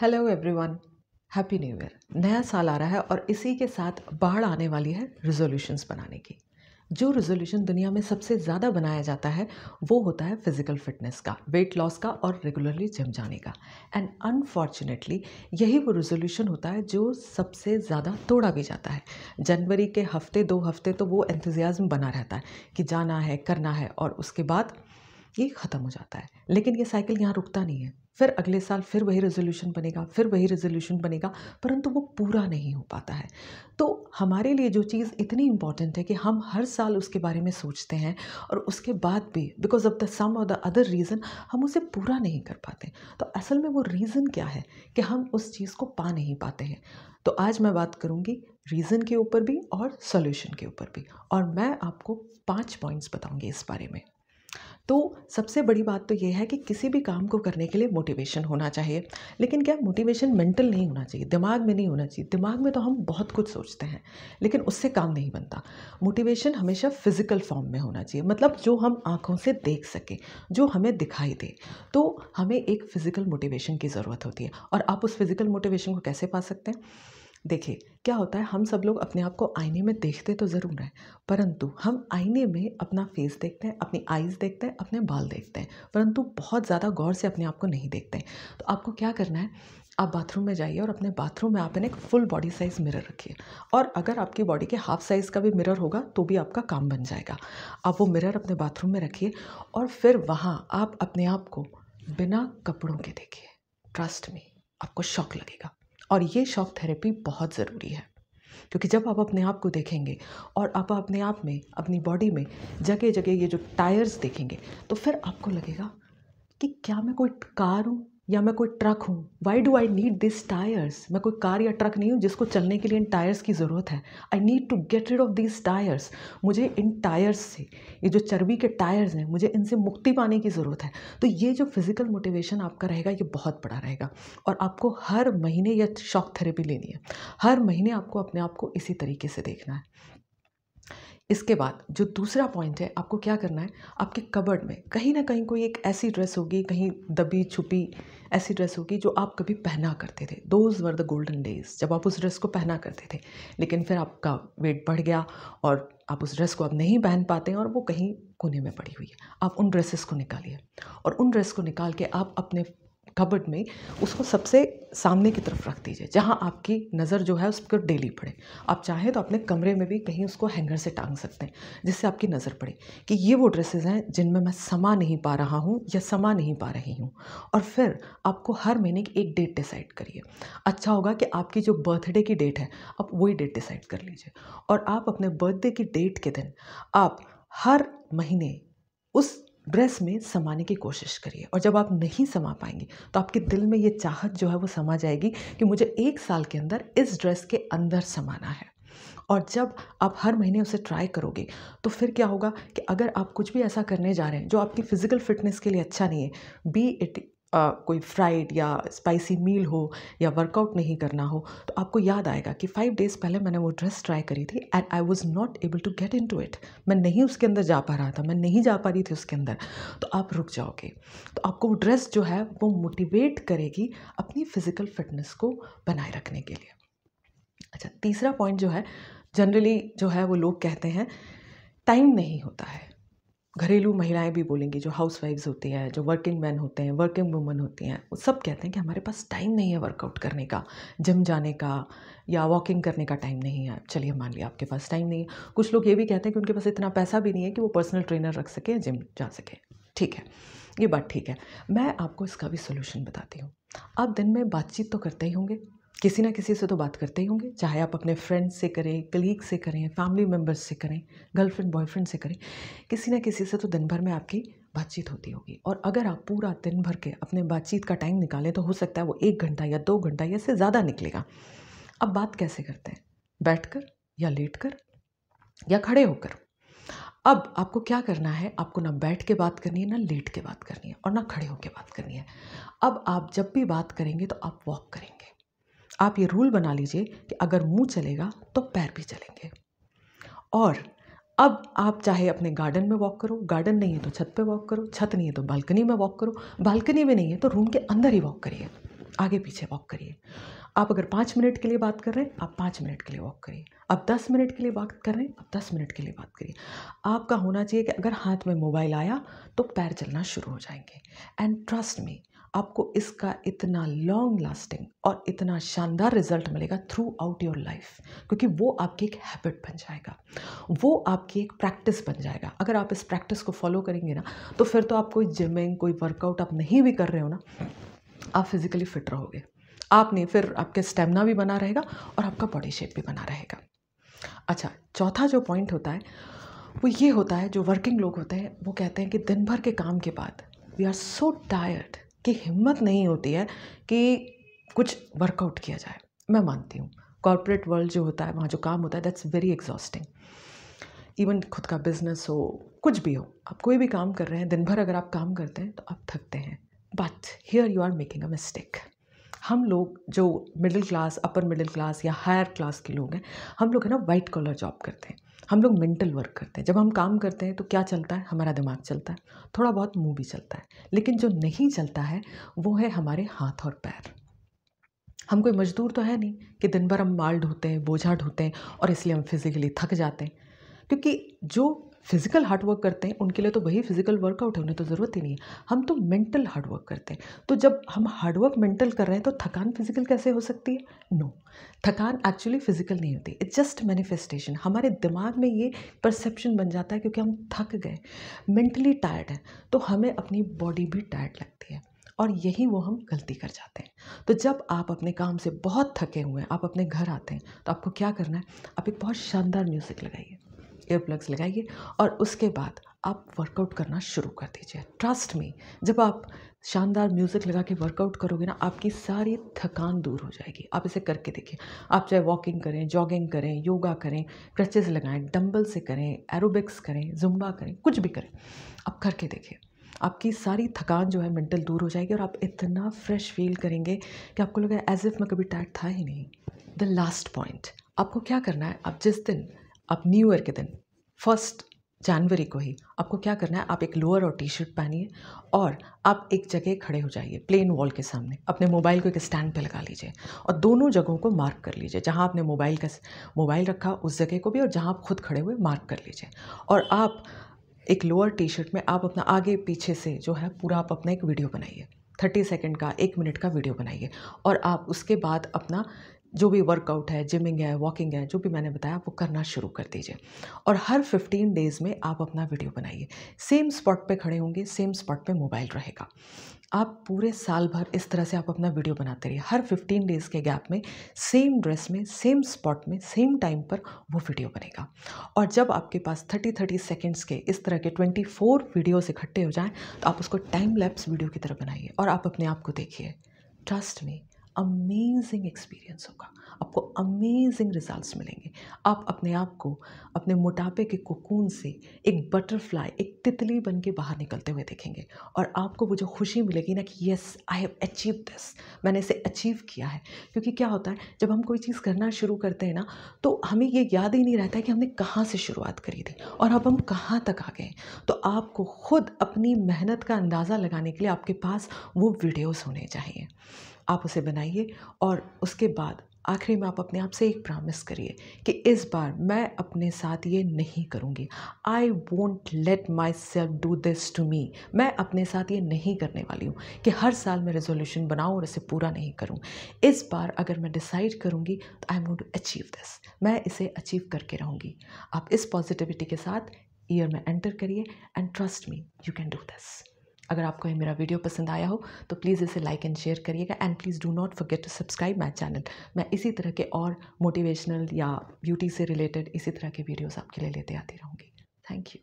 Hello everyone, happy new year. नया साल आ रहा है और इसी के साथ बाढ़ आने वाली है रिजोल्यूशंस बनाने की। जो रिजोल्यूशन दुनिया में सबसे ज़्यादा बनाया जाता है वो होता है फिजिकल फिटनेस का, वेट लॉस का और रेगुलरली जिम जाने का। एंड अनफॉर्चुनेटली यही वो रिजोल्यूशन होता है जो सबसे ज़्यादा तोड़ा भी जाता है। जनवरी के हफ्ते 2 हफ्ते तो वो एंथुजियाज्म बना रहता है कि जाना है, करना है, और उसके बाद ये ख़त्म हो जाता है। लेकिन ये साइकिल यहाँ रुकता नहीं है। फिर अगले साल फिर वही रेज़ोल्यूशन बनेगा, फिर वही रेज़ोल्यूशन बनेगा, परंतु वो पूरा नहीं हो पाता है। तो हमारे लिए जो चीज़ इतनी इम्पॉर्टेंट है कि हम हर साल उसके बारे में सोचते हैं और उसके बाद भी बिकॉज़ ऑफ़ द सम और द अदर रीज़न हम उसे पूरा नहीं कर पाते। तो असल में वो रीज़न क्या है कि हम उस चीज़ को पा नहीं पाते हैं। तो आज मैं बात करूँगी रीज़न के ऊपर भी और सॉल्यूशन के ऊपर भी, और मैं आपको 5 पॉइंट्स बताऊँगी इस बारे में। तो सबसे बड़ी बात तो ये है कि किसी भी काम को करने के लिए मोटिवेशन होना चाहिए। लेकिन क्या मोटिवेशन मेंटल नहीं होना चाहिए, दिमाग में नहीं होना चाहिए। दिमाग में तो हम बहुत कुछ सोचते हैं लेकिन उससे काम नहीं बनता। मोटिवेशन हमेशा फिजिकल फॉर्म में होना चाहिए, मतलब जो हम आँखों से देख सकें, जो हमें दिखाई दे। तो हमें एक फिजिकल मोटिवेशन की ज़रूरत होती है। और आप उस फिजिकल मोटिवेशन को कैसे पा सकते हैं? देखिए, क्या होता है, हम सब लोग अपने आप को आईने में देखते तो ज़रूर हैं, परंतु हम आईने में अपना फेस देखते हैं, अपनी आईज़ देखते हैं, अपने बाल देखते हैं, परंतु बहुत ज़्यादा गौर से अपने आप को नहीं देखते हैं। तो आपको क्या करना है, आप बाथरूम में जाइए और अपने बाथरूम में आप एक फुल बॉडी साइज़ मिरर रखिए। और अगर आपकी बॉडी के हाफ साइज़ का भी मिरर होगा तो भी आपका काम बन जाएगा। आप वो मिरर अपने बाथरूम में रखिए और फिर वहाँ आप अपने आप को बिना कपड़ों के देखिए। ट्रस्ट मी, आपको शॉक लगेगा। और ये शॉक थेरेपी बहुत ज़रूरी है, क्योंकि जब आप अपने आप को देखेंगे और आप अपने आप में, अपनी बॉडी में जगह जगह ये जो टायर्स देखेंगे, तो फिर आपको लगेगा कि क्या मैं कोई कार हूँ या मैं कोई ट्रक हूँ? Why do I need this tyres? मैं कोई कार या ट्रक नहीं हूँ जिसको चलने के लिए इन टायर्स की ज़रूरत है। I need to get rid of this tyres. मुझे इन टायर्स से, ये जो चर्बी के टायर्स हैं, मुझे इनसे मुक्ति पाने की ज़रूरत है। तो ये जो फिज़िकल मोटिवेशन आपका रहेगा ये बहुत बड़ा रहेगा। और आपको हर महीने यह शॉक थेरेपी लेनी है। हर महीने आपको अपने आप को इसी तरीके से देखना है। इसके बाद जो दूसरा पॉइंट है, आपको क्या करना है, आपके कबर्ड में कहीं ना कहीं कोई एक ऐसी ड्रेस होगी, कहीं दबी छुपी ऐसी ड्रेस होगी जो आप कभी पहना करते थे। Those were the golden days, जब आप उस ड्रेस को पहना करते थे। लेकिन फिर आपका वेट बढ़ गया और आप उस ड्रेस को अब नहीं पहन पाते हैं और वो कहीं कोने में पड़ी हुई है। आप उन ड्रेसेस को निकालिए और उन ड्रेस को निकाल के आप अपने कबर्ड में उसको सबसे सामने की तरफ रख दीजिए, जहाँ आपकी नज़र जो है उस पर डेली पड़े। आप चाहें तो अपने कमरे में भी कहीं उसको हैंगर से टांग सकते हैं, जिससे आपकी नज़र पड़े कि ये वो ड्रेसेस हैं जिनमें मैं समा नहीं पा रहा हूँ या समा नहीं पा रही हूँ। और फिर आपको हर महीने की एक डेट डिसाइड करिए। अच्छा होगा कि आपकी जो बर्थडे की डेट है, आप वही डेट डिसाइड कर लीजिए। और आप अपने बर्थडे की डेट के दिन आप हर महीने उस ड्रेस में समाने की कोशिश करिए। और जब आप नहीं समा पाएंगे तो आपके दिल में ये चाहत जो है वो समा जाएगी कि मुझे 1 साल के अंदर इस ड्रेस के अंदर समाना है। और जब आप हर महीने उसे ट्राई करोगे तो फिर क्या होगा कि अगर आप कुछ भी ऐसा करने जा रहे हैं जो आपकी फ़िज़िकल फ़िटनेस के लिए अच्छा नहीं है, बी इट कोई फ्राइड या स्पाइसी मील हो या वर्कआउट नहीं करना हो, तो आपको याद आएगा कि 5 डेज़ पहले मैंने वो ड्रेस ट्राई करी थी and I was not able to get into it. मैं नहीं उसके अंदर जा पा रहा था, मैं नहीं जा पा रही थी उसके अंदर। तो आप रुक जाओगे। तो आपको वो ड्रेस जो है वो मोटिवेट करेगी अपनी फ़िज़िकल फ़िटनेस को बनाए रखने के लिए। अच्छा, तीसरा पॉइंट जो है, जनरली जो है वो लोग कहते हैं टाइम नहीं होता है। घरेलू महिलाएं भी बोलेंगी, जो हाउसवाइफ्स होती हैं, जो वर्किंग मैन होते हैं, वर्किंग वुमन होती हैं, वो सब कहते हैं कि हमारे पास टाइम नहीं है वर्कआउट करने का, जिम जाने का या वॉकिंग करने का टाइम नहीं है। चलिए मान लिया आपके पास टाइम नहीं है। कुछ लोग ये भी कहते हैं कि उनके पास इतना पैसा भी नहीं है कि वो पर्सनल ट्रेनर रख सके, जिम जा सके। ठीक है, ये बात ठीक है। मैं आपको इसका भी सोल्यूशन बताती हूँ। आप दिन में बातचीत तो करते ही होंगे, किसी ना किसी से तो बात करते ही होंगे, चाहे आप अपने फ्रेंड्स से करें, कलीग से करें, फैमिली मेम्बर्स से करें, गर्लफ्रेंड बॉयफ्रेंड से करें। किसी ना किसी से तो दिन भर में आपकी बातचीत होती होगी। और अगर आप पूरा दिन भर के अपने बातचीत का टाइम निकालें तो हो सकता है वो 1 घंटा या 2 घंटा या इससे ज़्यादा निकलेगा। अब बात कैसे करते हैं, बैठकर या लेटकर या खड़े होकर? अब आपको क्या करना है, आपको ना बैठ के बात करनी है, ना लेट के बात करनी है, और ना खड़े होकर बात करनी है। अब आप जब भी बात करेंगे तो आप वॉक करेंगे। आप ये रूल बना लीजिए कि अगर मुंह चलेगा तो पैर भी चलेंगे। और अब आप चाहे अपने गार्डन में वॉक करो, गार्डन नहीं है तो छत पे वॉक करो, छत नहीं है तो बालकनी में वॉक करो, बालकनी में नहीं है तो रूम के अंदर ही वॉक करिए। आगे पीछे वॉक करिए। आप अगर 5 मिनट के लिए बात कर रहे हैं, आप 5 मिनट के लिए वॉक करिए। आप 10 मिनट के लिए बात कर रहे हैं, आप 10 मिनट के लिए बात करिए। आपका होना चाहिए कि अगर हाथ में मोबाइल आया तो पैर चलना शुरू हो जाएंगे। एंड ट्रस्ट मी, आपको इसका इतना लॉन्ग लास्टिंग और इतना शानदार रिजल्ट मिलेगा थ्रू आउट योर लाइफ, क्योंकि वो आपकी एक हैबिट बन जाएगा, वो आपकी एक प्रैक्टिस बन जाएगा। अगर आप इस प्रैक्टिस को फॉलो करेंगे ना, तो फिर तो आप कोई जिमिंग, कोई वर्कआउट आप नहीं भी कर रहे हो ना, आप फिजिकली फिट रहोगे। आप नहीं, फिर आपके स्टेमिना भी बना रहेगा और आपका बॉडी शेप भी बना रहेगा। अच्छा, चौथा जो पॉइंट होता है वो ये होता है, जो वर्किंग लोग होते हैं वो कहते हैं कि दिन भर के काम के बाद वी आर सो टायर्ड कि हिम्मत नहीं होती है कि कुछ वर्कआउट किया जाए। मैं मानती हूँ कॉर्पोरेट वर्ल्ड जो होता है, वहाँ जो काम होता है, दैट्स वेरी एग्जॉस्टिंग। इवन खुद का बिजनेस हो, कुछ भी हो, आप कोई भी काम कर रहे हैं, दिन भर अगर आप काम करते हैं तो आप थकते हैं। But here you are making a mistake. हम लोग जो middle class, upper middle class या हायर क्लास के लोग हैं, हम लोग है ना वाइट कॉलर जॉब करते हैं, हम लोग मेंटल वर्क करते हैं। जब हम काम करते हैं तो क्या चलता है, हमारा दिमाग चलता है, थोड़ा बहुत मुंह भी चलता है, लेकिन जो नहीं चलता है वो है हमारे हाथ और पैर। हम कोई मजदूर तो है नहीं कि दिन भर हम माल ढोते हैं, बोझा ढोते हैं और इसलिए हम फिजिकली थक जाते हैं। क्योंकि जो फिजिकल हार्ड वर्क करते हैं उनके लिए तो वही फिजिकल वर्कआउट है, उन्हें तो ज़रूरत ही नहीं है। हम तो मेंटल हार्ड वर्क करते हैं। तो जब हम हार्ड वर्क मेंटल कर रहे हैं तो थकान फिजिकल कैसे हो सकती है? नो, थकान एक्चुअली फिजिकल नहीं होती, इट्स जस्ट मैनिफेस्टेशन। हमारे दिमाग में ये परसेप्शन बन जाता है क्योंकि हम थक गए, मेंटली टायर्ड हैं, तो हमें अपनी बॉडी भी टायर्ड लगती है और यही वो हम गलती कर जाते हैं। तो जब आप अपने काम से बहुत थके हुए हैं, आप अपने घर आते हैं, तो आपको क्या करना है, आप एक बहुत शानदार म्यूज़िक लगाइए, ईयर प्लग्स लगाइए और उसके बाद आप वर्कआउट करना शुरू कर दीजिए। ट्रस्ट मी, जब आप शानदार म्यूज़िक लगा के वर्कआउट करोगे ना, आपकी सारी थकान दूर हो जाएगी। आप इसे करके देखिए। आप चाहे वॉकिंग करें, जॉगिंग करें, योगा करें, क्रचेज़ लगाएं, डंबल से करें, एरोबिक्स करें, जुम्बा करें, कुछ भी करें, आप करके देखिए। आपकी सारी थकान जो है मेंटल दूर हो जाएगी और आप इतना फ्रेश फील करेंगे कि आपको लगेगा एज़ इफ़ मैं कभी टायर्ड था ही नहीं। द लास्ट पॉइंट, आपको क्या करना है, आप जिस दिन, आप न्यू ईयर के दिन 1 जनवरी को ही आपको क्या करना है, आप एक लोअर और टी शर्ट पहनिए और आप एक जगह खड़े हो जाइए प्लेन वॉल के सामने। अपने मोबाइल को एक स्टैंड पे लगा लीजिए और दोनों जगहों को मार्क कर लीजिए। जहाँ आपने मोबाइल रखा उस जगह को भी, और जहाँ आप खुद खड़े हुए मार्क कर लीजिए। और आप एक लोअर टी शर्ट में आप अपना आगे पीछे से जो है पूरा आप अपना एक वीडियो बनाइए, 30 सेकंड का, 1 मिनट का वीडियो बनाइए। और आप उसके बाद अपना जो भी वर्कआउट है, जिमिंग है, वॉकिंग है, जो भी मैंने बताया वो करना शुरू कर दीजिए। और हर 15 डेज़ में आप अपना वीडियो बनाइए। सेम स्पॉट पे खड़े होंगे, सेम स्पॉट पे मोबाइल रहेगा। आप पूरे साल भर इस तरह से आप अपना वीडियो बनाते रहिए। हर 15 डेज़ के गैप में सेम ड्रेस में, सेम स्पॉट में, सेम टाइम पर वो वीडियो बनेगा। और जब आपके पास 30 सेकंड्स के इस तरह के 24 वीडियोस इकट्ठे हो जाएं, तो आप उसको टाइम लैप्स वीडियो की तरह बनाइए और आप अपने आप को देखिए। ट्रस्ट मी, अमेजिंग एक्सपीरियंस होगा, आपको अमेजिंग रिजल्ट्स मिलेंगे। आप अपने आप को अपने मोटापे के कोकून से एक बटरफ्लाई, एक तितली बन के बाहर निकलते हुए देखेंगे। और आपको वो जो खुशी मिलेगी ना कि yes I have achieve this, मैंने इसे अचीव किया है। क्योंकि क्या होता है, जब हम कोई चीज़ करना शुरू करते हैं ना, तो हमें ये याद ही नहीं रहता है कि हमने कहाँ से शुरुआत करी थी और अब हम कहाँ तक आ गए। तो आपको खुद अपनी मेहनत का अंदाज़ा लगाने के लिए आपके पास वो वीडियोज़ होने चाहिए। आप उसे बनाइए और उसके बाद आखिरी में आप अपने आप से एक प्रॉमिस करिए कि इस बार मैं अपने साथ ये नहीं करूँगी। I won't let myself do this to me. मैं अपने साथ ये नहीं करने वाली हूँ कि हर साल मैं रेजोल्यूशन बनाऊँ और इसे पूरा नहीं करूँ। इस बार अगर मैं डिसाइड करूँगी तो I am going to achieve this, मैं इसे अचीव करके रहूँगी। आप इस पॉजिटिविटी के साथ ईयर में एंटर करिए and trust me, you can do this. अगर आपको ये मेरा वीडियो पसंद आया हो तो प्लीज़ इसे लाइक एंड शेयर करिएगा and please do not forget to subscribe my channel. मैं इसी तरह के और मोटिवेशनल या ब्यूटी से रिलेटेड इसी तरह के वीडियोस आपके लिए लेते आती रहूँगी। Thank you.